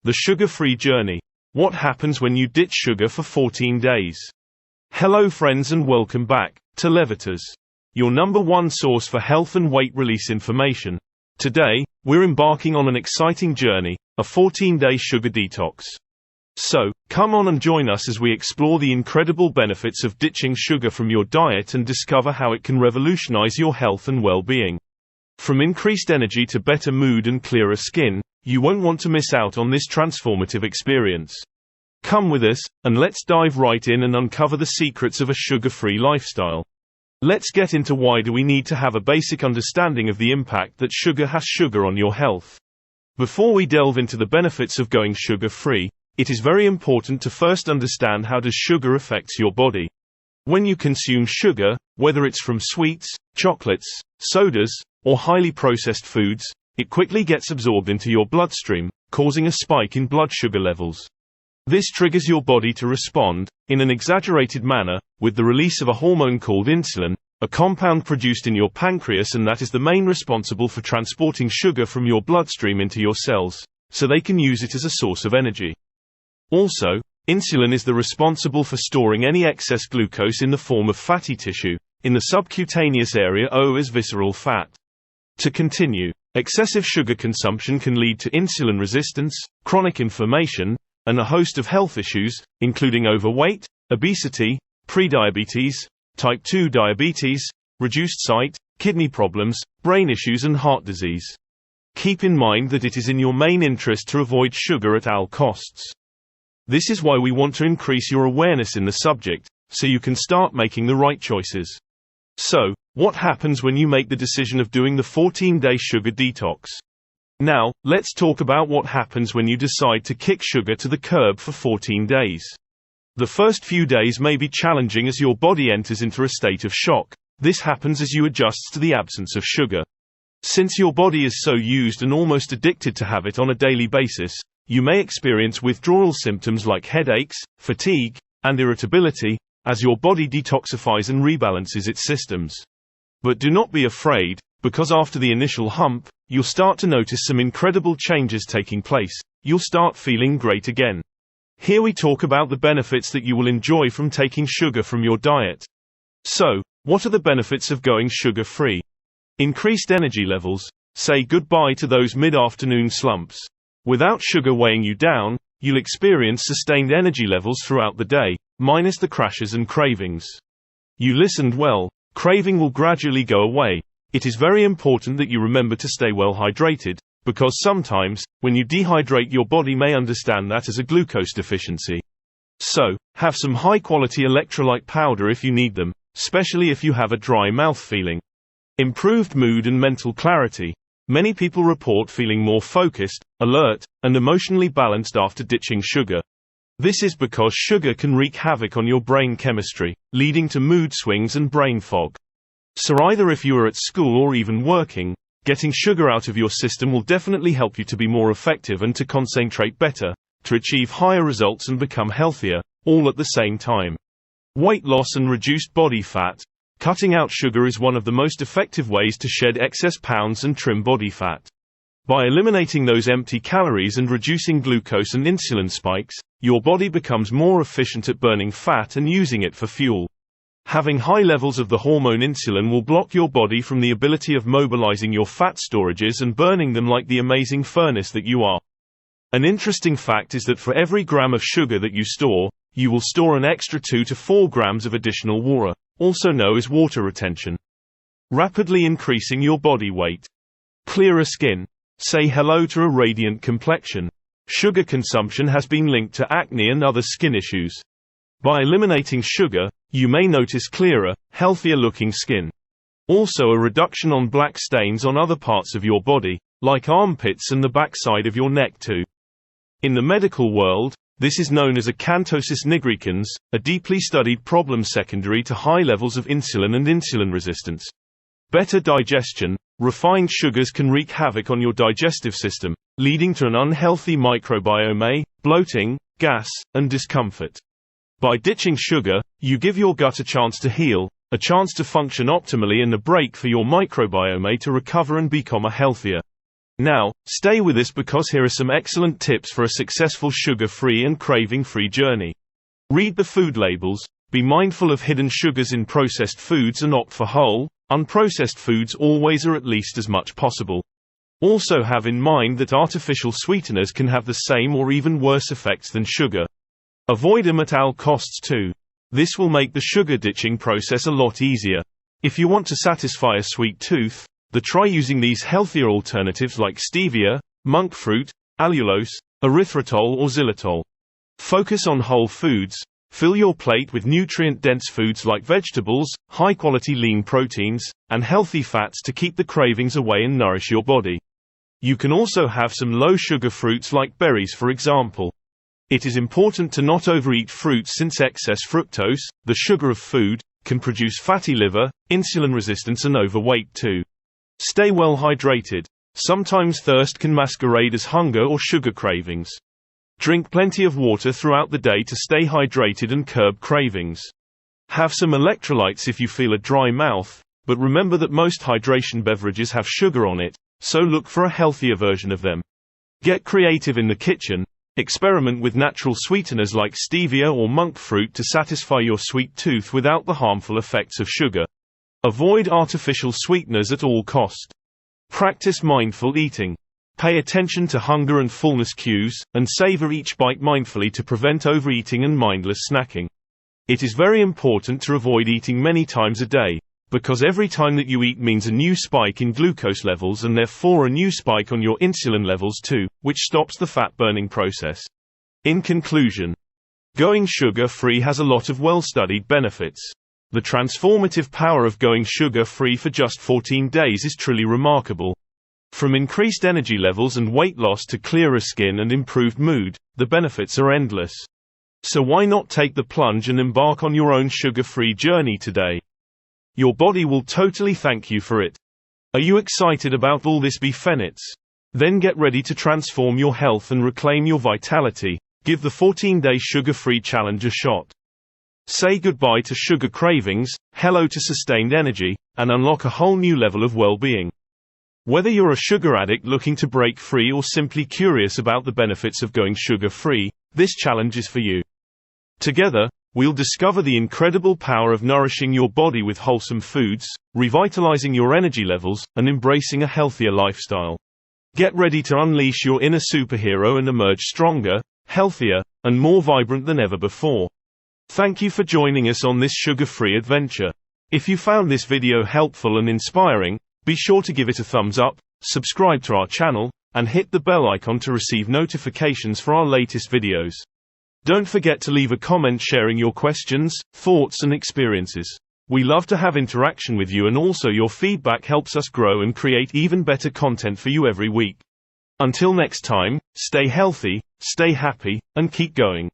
The sugar-free journey. What happens when you ditch sugar for 14 days? Hello friends and welcome back to Levitas, your #1 source for health and weight release information. Today, we're embarking on an exciting journey, a 14-day sugar detox. So, come on and join us as we explore the incredible benefits of ditching sugar from your diet and discover how it can revolutionize your health and well-being. From increased energy to better mood and clearer skin, you won't want to miss out on this transformative experience. Come with us, and let's dive right in and uncover the secrets of a sugar-free lifestyle. Let's get into why do we need to have a basic understanding of the impact that sugar has on your health. Before we delve into the benefits of going sugar-free, it is very important to first understand how does sugar affects your body. When you consume sugar, whether it's from sweets, chocolates, sodas, or highly processed foods, it quickly gets absorbed into your bloodstream, causing a spike in blood sugar levels. This triggers your body to respond, in an exaggerated manner, with the release of a hormone called insulin, a compound produced in your pancreas, and that is the main responsible for transporting sugar from your bloodstream into your cells, so they can use it as a source of energy. Also, insulin is the responsible for storing any excess glucose in the form of fatty tissue, in the subcutaneous area or as visceral fat. To continue, excessive sugar consumption can lead to insulin resistance, chronic inflammation, and a host of health issues, including overweight, obesity, prediabetes, type 2 diabetes, reduced sight, kidney problems, brain issues and heart disease. Keep in mind that it is in your main interest to avoid sugar at all costs. This is why we want to increase your awareness in the subject, so you can start making the right choices. So, what happens when you make the decision of doing the 14-day sugar detox? Now, let's talk about what happens when you decide to kick sugar to the curb for 14 days. The first few days may be challenging as your body enters into a state of shock. This happens as you adjust to the absence of sugar. Since your body is so used and almost addicted to have it on a daily basis, you may experience withdrawal symptoms like headaches, fatigue, and irritability, as your body detoxifies and rebalances its systems. But do not be afraid, because after the initial hump, you'll start to notice some incredible changes taking place. You'll start feeling great again. Here we talk about the benefits that you will enjoy from taking sugar from your diet. So, what are the benefits of going sugar-free? Increased energy levels. Say goodbye to those mid-afternoon slumps. Without sugar weighing you down, you'll experience sustained energy levels throughout the day, minus the crashes and cravings. You listened well, craving will gradually go away. It is very important that you remember to stay well hydrated, because sometimes, when you dehydrate, your body may understand that as a glucose deficiency. So, have some high-quality electrolyte powder if you need them, especially if you have a dry mouth feeling. Improved mood and mental clarity. Many people report feeling more focused, alert, and emotionally balanced after ditching sugar. This is because sugar can wreak havoc on your brain chemistry, leading to mood swings and brain fog. So either if you are at school or even working, getting sugar out of your system will definitely help you to be more effective and to concentrate better, to achieve higher results and become healthier, all at the same time. Weight loss and reduced body fat. Cutting out sugar is one of the most effective ways to shed excess pounds and trim body fat. By eliminating those empty calories and reducing glucose and insulin spikes, your body becomes more efficient at burning fat and using it for fuel. Having high levels of the hormone insulin will block your body from the ability of mobilizing your fat storages and burning them like the amazing furnace that you are. An interesting fact is that for every gram of sugar that you store, you will store an extra 2 to 4 grams of additional water, also known as water retention. Rapidly increasing your body weight. Clearer skin. Say hello to a radiant complexion. Sugar consumption has been linked to acne and other skin issues. By eliminating sugar, you may notice clearer, healthier-looking skin. Also a reduction on black stains on other parts of your body, like armpits and the backside of your neck too. In the medical world, this is known as acanthosis nigricans, a deeply studied problem secondary to high levels of insulin and insulin resistance. Better digestion. Refined sugars can wreak havoc on your digestive system, leading to an unhealthy microbiome, bloating, gas, and discomfort. By ditching sugar, you give your gut a chance to heal, a chance to function optimally, and a break for your microbiome to recover and become healthier. Now, stay with us because here are some excellent tips for a successful sugar-free and craving-free journey. Read the food labels, be mindful of hidden sugars in processed foods and opt for whole, unprocessed foods always or at least as much possible. Also have in mind that artificial sweeteners can have the same or even worse effects than sugar. Avoid them at all costs too. This will make the sugar ditching process a lot easier. If you want to satisfy a sweet tooth, try using these healthier alternatives like stevia, monk fruit, allulose, erythritol or xylitol. Focus on whole foods. Fill your plate with nutrient-dense foods like vegetables, high-quality lean proteins, and healthy fats to keep the cravings away and nourish your body. You can also have some low-sugar fruits like berries for example. It is important to not overeat fruits since excess fructose, the sugar of food, can produce fatty liver, insulin resistance and overweight too. Stay well hydrated. Sometimes thirst can masquerade as hunger or sugar cravings. Drink plenty of water throughout the day to stay hydrated and curb cravings. Have some electrolytes if you feel a dry mouth, but remember that most hydration beverages have sugar on it, so look for a healthier version of them. Get creative in the kitchen. Experiment with natural sweeteners like stevia or monk fruit to satisfy your sweet tooth without the harmful effects of sugar. Avoid artificial sweeteners at all cost. Practice mindful eating. Pay attention to hunger and fullness cues, and savor each bite mindfully to prevent overeating and mindless snacking. It is very important to avoid eating many times a day, because every time that you eat means a new spike in glucose levels and therefore a new spike on your insulin levels too, which stops the fat-burning process. In conclusion, going sugar-free has a lot of well-studied benefits. The transformative power of going sugar-free for just 14 days is truly remarkable. From increased energy levels and weight loss to clearer skin and improved mood, the benefits are endless. So why not take the plunge and embark on your own sugar-free journey today? Your body will totally thank you for it. Are you excited about all this benefits? Then get ready to transform your health and reclaim your vitality. Give the 14-day sugar-free challenge a shot. Say goodbye to sugar cravings, hello to sustained energy, and unlock a whole new level of well-being. Whether you're a sugar addict looking to break free or simply curious about the benefits of going sugar-free, this challenge is for you. Together, we'll discover the incredible power of nourishing your body with wholesome foods, revitalizing your energy levels, and embracing a healthier lifestyle. Get ready to unleash your inner superhero and emerge stronger, healthier, and more vibrant than ever before. Thank you for joining us on this sugar-free adventure. If you found this video helpful and inspiring, be sure to give it a thumbs up, subscribe to our channel, and hit the bell icon to receive notifications for our latest videos. Don't forget to leave a comment sharing your questions, thoughts and experiences. We love to have interaction with you, and also your feedback helps us grow and create even better content for you every week. Until next time, stay healthy, stay happy, and keep going.